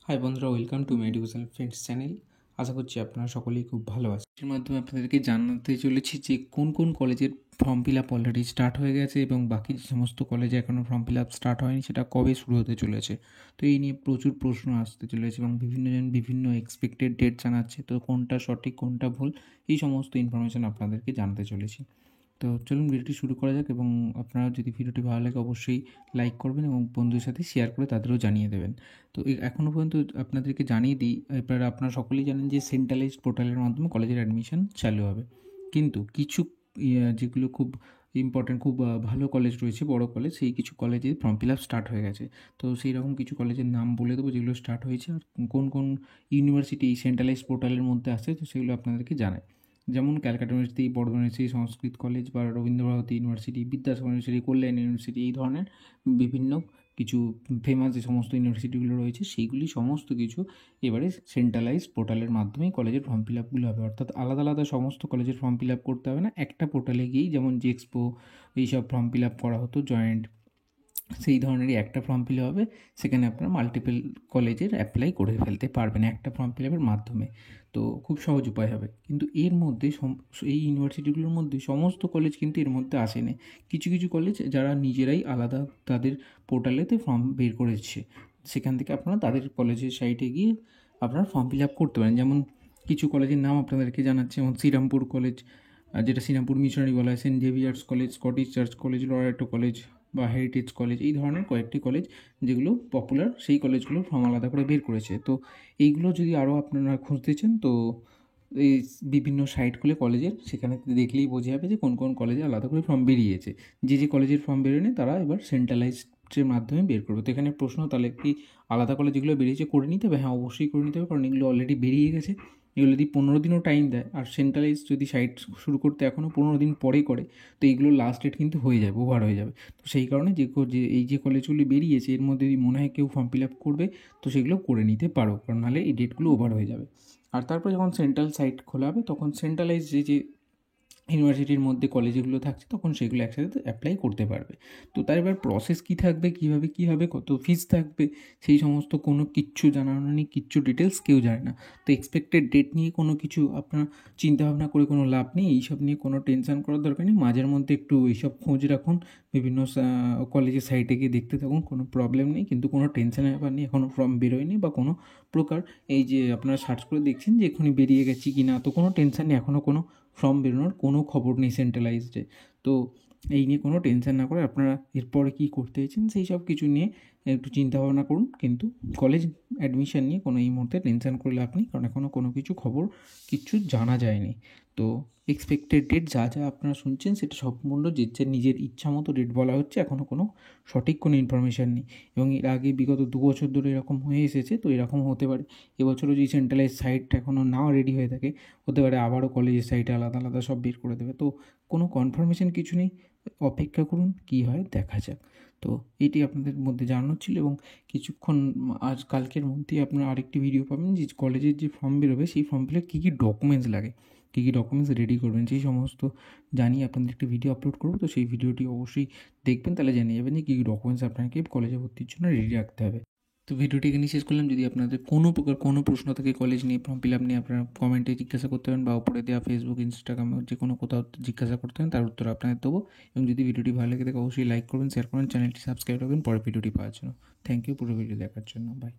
High বন্ধুরা, welcome to my educational friends channel. আশা করছি আপনারা সকলেই খুব ভালো আছেন। এর মাধ্যমে আপনাদেরকে জানাতে চলেছি যে কোন কোন কলেজের form fill up already start হয়ে গেছে এবং বাকি যে সমস্ত কলেজে এখনও ফর্ম ফিল আপ স্টার্ট হয়নি সেটা কবে শুরু হতে চলেছে। তো এই নিয়ে প্রচুর প্রশ্ন আসতে চলেছে এবং বিভিন্নজন বিভিন্ন এক্সপেক্টেড ডেট জানাচ্ছে। তো কোনটা সঠিক কোনটা ভুল এই সমস্ত ইনফরমেশান আপনাদেরকে জানাতে চলেছি। তো চলুন ভিডিওটি শুরু করা যাক এবং আপনারা যদি ভিডিওটি ভালো লাগে অবশ্যই লাইক করবেন এবং বন্ধুদের সাথে শেয়ার করে তাদেরও জানিয়ে দেবেন। তো এখনও পর্যন্ত আপনাদেরকে জানিয়ে দিই, এবার আপনারা সকলেই জানেন যে সেন্ট্রালাইজড পোর্টালের মাধ্যমে কলেজের অ্যাডমিশন চালু হবে। কিন্তু কিছু যেগুলো খুব ইম্পর্ট্যান্ট, খুব ভালো কলেজ রয়েছে, বড় কলেজ, সেই কিছু কলেজে ফর্ম ফিল আপ স্টার্ট হয়ে গেছে। তো সেই রকম কিছু কলেজের নাম বলে দেবো যেগুলো স্টার্ট হয়েছে আর কোন কোন ইউনিভার্সিটি এই সেন্ট্রালাইজড পোর্টালের মধ্যে আসে, তো সেগুলো আপনাদেরকে জানাই। যেমন ক্যালকাটা ইউনিভার্সিটি, বর্ধমান ইউনিভার্সিটি, সংস্কৃত কলেজ বা রবীন্দ্রভারতী ইউনিভার্সিটি, বিদ্যাসাগর ইউনিভার্সিটি, কল্যাণ ইউনিভার্সিটি, এই ধরনের বিভিন্ন কিছু ফেমাস যে সমস্ত ইউনিভার্সিটিগুলো রয়েছে সেইগুলি সমস্ত কিছু এবারে সেন্ট্রালাইজড পোর্টালের মাধ্যমেই কলেজের ফর্ম ফিল আপগুলো হবে। অর্থাৎ আলাদা আলাদা সমস্ত কলেজের ফর্ম ফিল আপ করতে হবে না, একটা পোর্টালে গিয়েই যেমন জেএক্সপো এইসব ফর্ম ফিল আপ করা হতো, জয়েন্ট, সেই ধরনেরই একটা ফর্ম ফিল হবে। সেখানে আপনারা মাল্টিপল কলেজের অ্যাপ্লাই করে ফেলতে পারবেন একটা ফর্ম ফিল আপের মাধ্যমে। তো খুব সহজ উপায় হবে। কিন্তু এর মধ্যে এই ইউনিভার্সিটিগুলোর মধ্যে সমস্ত কলেজ কিন্তু এর মধ্যে আসেনি। কিছু কিছু কলেজ যারা নিজেরাই আলাদা তাদের পোর্টালেতে ফর্ম বের করেছে, সেখান থেকে আপনারা তাদের কলেজের সাইটে গিয়ে আপনারা ফর্ম ফিল আপ করতে পারেন। যেমন কিছু কলেজের নাম আপনাদেরকে জানাচ্ছি, যেমন শ্রীরামপুর কলেজ, যেটা শ্রীরামপুর মিশনারি বলা হয়, saint Xavier's college, Scottish church college, Loreto college বা হেরিটেজ কলেজ, এই ধরনের কয়েকটি কলেজ যেগুলো পপুলার, সেই কলেজগুলোর ফর্ম আলাদা করে বের করেছে। তো এইগুলো যদি আরও আপনারা খুঁজতে চান তো এই বিভিন্ন সাইট খুলে কলেজের, সেখানে দেখলেই বোঝা যাবে যে কোন কোন কলেজে আলাদা করে ফর্ম বেরিয়েছে। যে যে কলেজের ফর্ম বেরোয়নি তারা এবার সেন্ট্রালাইজডের মাধ্যমে বের করবে। তো এখানে প্রশ্ন, তাহলে কি আলাদা কলেজ যেগুলো বেরিয়েছে করে নিতে হবে? হ্যাঁ, অবশ্যই করে নিতে হবে, কারণ এগুলো অলরেডি বেরিয়ে গেছে। এগুলো যদি 15 দিনও টাইম দেয়, আর সেন্ট্রালাইজ যদি সাইট শুরু করতে এখনও 15 দিন পরে করে, তো এইগুলো লাস্ট ডেট কিন্তু হয়ে যাবে, ওভার হয়ে যাবে। তো সেই কারণে এই যে কলেজগুলি বেরিয়েছে এর মধ্যে যদি মনে হয় কেউ ফর্ম ফিল আপ করবে তো সেগুলো করে নিতে পারো, কারণ নাহলে এই ডেটগুলো ওভার হয়ে যাবে। আর তারপর যখন সেন্ট্রাল সাইট খোলা হবে তখন সেন্ট্রালাইজ যে ইউনিভার্সিটির মধ্যে কলেজগুলো থাকছে তখন সেগুলো একসাথে অ্যাপ্লাই করতে পারবে। তো তার এবার প্রসেস কী থাকবে, কীভাবে কী হবে, কত ফিস থাকবে, সেই সমস্ত কোনো কিচ্ছু জানানো নেই, কিচ্ছু ডিটেলস কেউ জানে না। তো এক্সপেক্টেড ডেট নিয়ে কোনো কিছু আপনার চিন্তাভাবনা করে কোনো লাভ নেই, এইসব নিয়ে কোনো টেনশন করার দরকার নেই। মাঝের মধ্যে একটু এইসব খোঁজ রাখুন, বিভিন্ন কলেজের সাইটে গিয়ে দেখতে থাকুন, কোনো প্রবলেম নেই। কিন্তু কোনো টেনশনের ব্যাপার নেই, এখনও ফর্ম বেরোয়নি বা কোনো প্রকার এই যে আপনারা সার্চ করে দেখছেন যে এখনই বেরিয়ে গেছি কি না, তো কোনো টেনশন নেই, এখনও কোনো ফর্ম বেরোনোর কোনো খবর নেই সেন্ট্রালাইজডে। তো এই নিয়ে কোনো টেনশন না করে আপনারা এরপরে কী করতে চাইছেন সেই সব কিছু নিয়ে একটু চিন্তাভাবনা করুন। কিন্তু কলেজ অ্যাডমিশন নিয়ে কোনো এই মুহূর্তে টেনশন করে লাভ নেই, কারণ এখনও কোনো কিছু খবর কিচ্ছু জানা যায়নি। তো এক্সপেক্টেড ডেট যা যা আপনারা শুনছেন সেটা সম্পূর্ণ যে নিজের ইচ্ছা মতো ডেট বলা হচ্ছে, এখনও কোনো সঠিক কোনো ইনফরমেশান নেই। এবং এর আগে বিগত 2 বছর ধরে এরকম হয়ে এসেছে, তো এরকম হতে পারে এবছরও যদি সেন্ট্রালাইজ সাইটটা এখনও নাও রেডি হয়ে থাকে, হতে পারে আবারও কলেজের সাইটে আলাদা আলাদা সব বের করে দেবে। তো কোনো কনফার্মেশন কিছু নেই, অপেক্ষা করুন, কী হয় দেখা যাক। তো এটি আপনাদের মধ্যে জানানো ছিল এবং কিছুক্ষণ আজ কালকের মধ্যেই আপনারা আরেকটি ভিডিও পাবেন যে কলেজের যে ফর্ম বেরোবে সেই ফর্ম ফিলে কী কী ডকুমেন্টস লাগে, কী কী ডকুমেন্টস রেডি করবেন, সেই সমস্ত জানিয়ে আপনাদের একটি ভিডিও আপলোড করবো। তো সেই ভিডিওটি অবশ্যই দেখবেন, তাহলে জানিয়ে যাবেন যে কী কী ডকুমেন্টস আপনাকে কলেজে ভর্তির জন্য রেডি রাখতে হবে। তো ভিডিওটি এখানে শেষ করলাম। যদি আপনাদের কোনো প্রকার কোনো প্রশ্ন থাকে কলেজ নিয়ে, ফর্ম ফিল আপ নিয়ে, আপনারা কমেন্টে জিজ্ঞাসা করতে পারেন বা উপরে দেওয়া ফেসবুক, ইনস্টাগ্রাম যে কোনো কোথাও জিজ্ঞাসা করতে পারেন, তার উত্তর আপনাদের দেবো। এবং যদি ভিডিওটি ভালো লাগে থাকে অবশ্যই লাইক করবেন, শেয়ার করবেন, চ্যানেলটি সাবস্ক্রাইব করবেন পরের ভিডিওটি পাওয়ার জন্য। থ্যাংক ইউ পুরো ভিডিও দেখার জন্য। বাই।